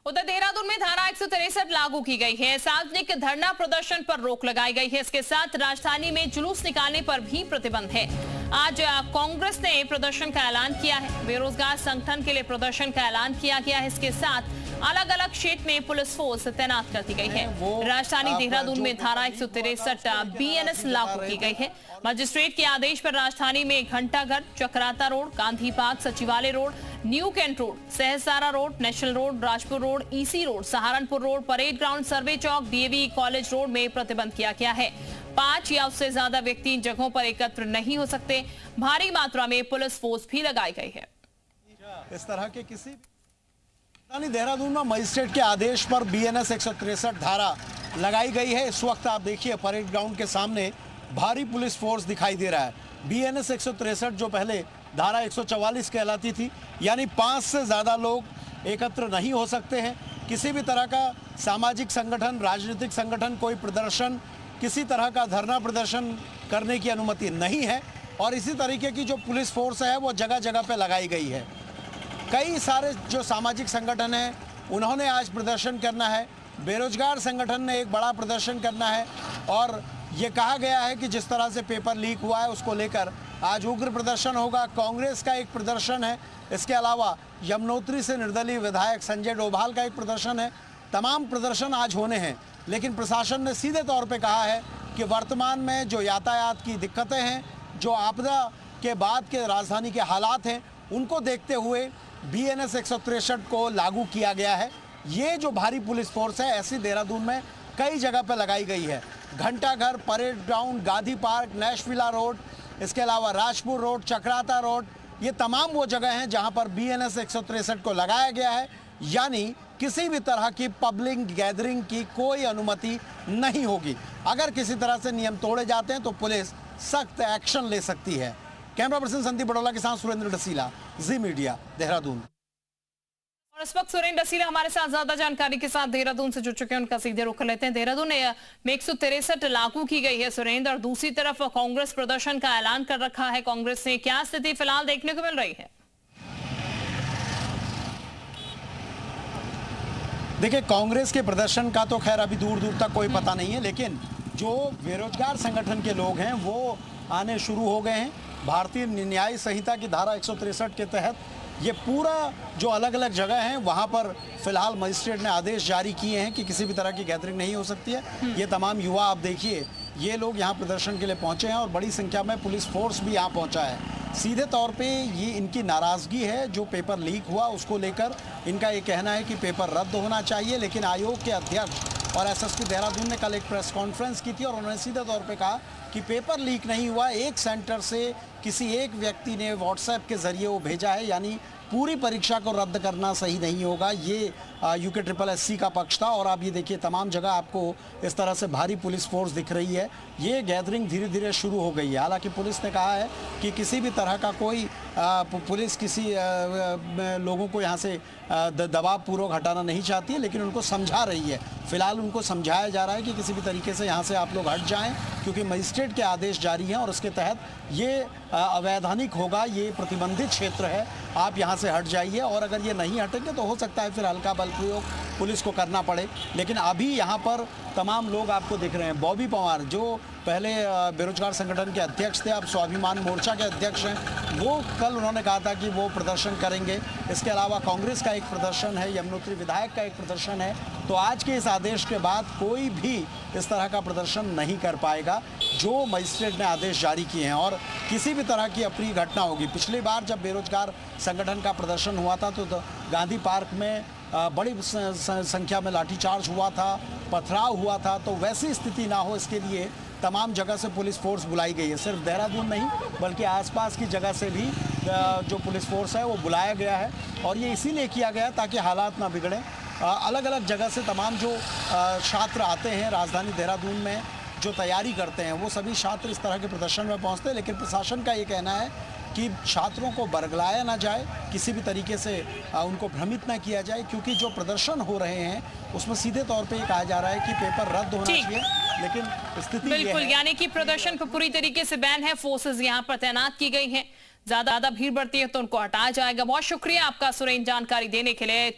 उधर देहरादून में धारा 163 लागू की गई है। सार्वजनिक धरना प्रदर्शन पर रोक लगाई गई है। इसके साथ राजधानी में जुलूस निकालने पर भी प्रतिबंध है। आज कांग्रेस ने प्रदर्शन का ऐलान किया है। बेरोजगार संगठन के लिए प्रदर्शन का ऐलान किया गया है। इसके साथ अलग अलग क्षेत्र में पुलिस फोर्स तैनात कर दी गई है। राजधानी देहरादून में धारा 163 BNS लागू की गई है। मजिस्ट्रेट के आदेश पर राजधानी में Ghantaghar, Chakrata road, Gandhi park, Sachivalaya road, new cantt road, सहसारा road, national road, Rajpur road, EC road, Saharanpur road, parade ground, survey chowk, DAV college road में प्रतिबंध किया गया है। 5 या उससे ज्यादा व्यक्ति इन जगहों पर एकत्र नहीं हो सकते। भारी मात्रा में पुलिस फोर्स भी लगाई गई है। इस तरह के किसी देहरादून में मजिस्ट्रेट के आदेश पर BNS 163 धारा लगाई गई है। इस वक्त आप देखिए परेड ग्राउंड के सामने भारी पुलिस फोर्स दिखाई दे रहा है। BNS 163 जो पहले धारा 144 कहलाती थी, यानी 5 से ज़्यादा लोग एकत्र नहीं हो सकते हैं। किसी भी तरह का सामाजिक संगठन, राजनीतिक संगठन, कोई प्रदर्शन, किसी तरह का धरना प्रदर्शन करने की अनुमति नहीं है। और इसी तरीके की जो पुलिस फोर्स है वो जगह जगह पे लगाई गई है। कई सारे जो सामाजिक संगठन हैं उन्होंने आज प्रदर्शन करना है। बेरोजगार संगठन ने एक बड़ा प्रदर्शन करना है और ये कहा गया है कि जिस तरह से पेपर लीक हुआ है उसको लेकर आज उग्र प्रदर्शन होगा। कांग्रेस का एक प्रदर्शन है। इसके अलावा यमुनोत्री से निर्दलीय विधायक संजय डोभाल का एक प्रदर्शन है। तमाम प्रदर्शन आज होने हैं, लेकिन प्रशासन ने सीधे तौर पे कहा है कि वर्तमान में जो यातायात की दिक्कतें हैं, जो आपदा के बाद के राजधानी के हालात हैं, उनको देखते हुए BNS 163 को लागू किया गया है। ये जो भारी पुलिस फोर्स है ऐसी देहरादून में कई जगह पर लगाई गई है। Ghantaghar, parade ground, Gandhi park, Nesvilla road, इसके अलावा राजपुर रोड, चक्राता रोड, ये तमाम वो जगह हैं जहां पर BNS 163 को लगाया गया है। यानी किसी भी तरह की पब्लिक गैदरिंग की कोई अनुमति नहीं होगी। अगर किसी तरह से नियम तोड़े जाते हैं तो पुलिस सख्त एक्शन ले सकती है। कैमरा पर्सन संदीप बड़ोला के साथ सुरेंद्र डसीला, जी मीडिया, देहरादून। और इस वक्त सुरेंद्र डसीला हमारे साथ ज्यादा जानकारी के साथ देहरादून से जुड़ चुके हैं। उनका सीधे रुख लेते हैं। देहरादून में 163 लागू की गई है सुरेंद्र, और दूसरी तरफ कांग्रेस प्रदर्शन का ऐलान कर रखा है। कांग्रेस ने क्या स्थिति फिलहाल देखने को मिल रही है? देखिए, कांग्रेस के प्रदर्शन का तो खैर अभी दूर दूर तक कोई पता नहीं है, लेकिन जो बेरोजगार संगठन के लोग हैं वो आने शुरू हो गए हैं। भारतीय न्याय संहिता की धारा 163 के तहत ये पूरा जो अलग अलग जगह हैं वहाँ पर फिलहाल मजिस्ट्रेट ने आदेश जारी किए हैं कि किसी भी तरह की गैदरिंग नहीं हो सकती है। ये तमाम युवा आप देखिए, ये लोग यहाँ प्रदर्शन के लिए पहुँचे हैं और बड़ी संख्या में पुलिस फोर्स भी यहाँ पहुँचा है। सीधे तौर पे ये इनकी नाराज़गी है जो पेपर लीक हुआ उसको लेकर। इनका ये कहना है कि पेपर रद्द होना चाहिए, लेकिन आयोग के अध्यक्ष और SSP देहरादून ने कल एक प्रेस कॉन्फ्रेंस की थी और उन्होंने सीधे तौर पे कहा कि पेपर लीक नहीं हुआ, एक सेंटर से किसी एक व्यक्ति ने व्हाट्सएप के ज़रिए वो भेजा है, यानी पूरी परीक्षा को रद्द करना सही नहीं होगा। ये UKSSC का पक्ष था। और आप ये देखिए तमाम जगह आपको इस तरह से भारी पुलिस फोर्स दिख रही है। ये गैदरिंग धीरे धीरे शुरू हो गई है। हालांकि पुलिस ने कहा है कि किसी भी तरह का कोई पुलिस किसी लोगों को यहाँ से दबाव पूर्वक हटाना नहीं चाहती है, लेकिन उनको समझा रही है। फिलहाल उनको समझाया जा रहा है कि किसी भी तरीके से यहाँ से आप लोग हट जाएं, क्योंकि मजिस्ट्रेट के आदेश जारी हैं और उसके तहत ये अवैधानिक होगा, ये प्रतिबंधित क्षेत्र है, आप यहाँ से हट जाइए। और अगर ये नहीं हटेंगे तो हो सकता है फिर हल्का बल प्रयोग पुलिस को करना पड़े। लेकिन अभी यहाँ पर तमाम लोग आपको दिख रहे हैं। बॉबी पंवार जो पहले बेरोजगार संगठन के अध्यक्ष थे, अब स्वाभिमान मोर्चा के अध्यक्ष हैं, वो कल उन्होंने कहा था कि वो प्रदर्शन करेंगे। इसके अलावा कांग्रेस का एक प्रदर्शन है, यमुनोत्री विधायक का एक प्रदर्शन है। तो आज के इस आदेश के बाद कोई भी इस तरह का प्रदर्शन नहीं कर पाएगा जो मजिस्ट्रेट ने आदेश जारी किए हैं। और किसी भी तरह की अप्रिय घटना होगी। पिछली बार जब बेरोजगार संगठन का प्रदर्शन हुआ था तो गांधी पार्क में बड़ी संख्या में लाठीचार्ज हुआ था, पथराव हुआ था। तो वैसी स्थिति ना हो, इसके लिए तमाम जगह से पुलिस फोर्स बुलाई गई है। सिर्फ देहरादून नहीं बल्कि आसपास की जगह से भी जो पुलिस फोर्स है वो बुलाया गया है। और ये इसीलिए किया गया ताकि हालात ना बिगड़ें। अलग अलग जगह से तमाम जो छात्र आते हैं राजधानी देहरादून में जो तैयारी करते हैं, वो सभी छात्र इस तरह के प्रदर्शन में पहुंचते हैं। लेकिन प्रशासन का ये कहना है कि छात्रों को बरगलाया ना जाए, किसी भी तरीके से उनको भ्रमित ना किया जाए, क्योंकि जो प्रदर्शन हो रहे हैं उसमें सीधे तौर पे कहा जा रहा है कि पेपर रद्द होना चाहिए। लेकिन स्थिति बिल्कुल, यानी कि प्रदर्शन पर पूरी तरीके से बैन है। फोर्सेस यहाँ पर तैनात की गई हैं। ज्यादा भीड़ बढ़ती है तो उनको हटाया जाएगा। बहुत शुक्रिया आपका सुरेंद्र जानकारी देने के लिए।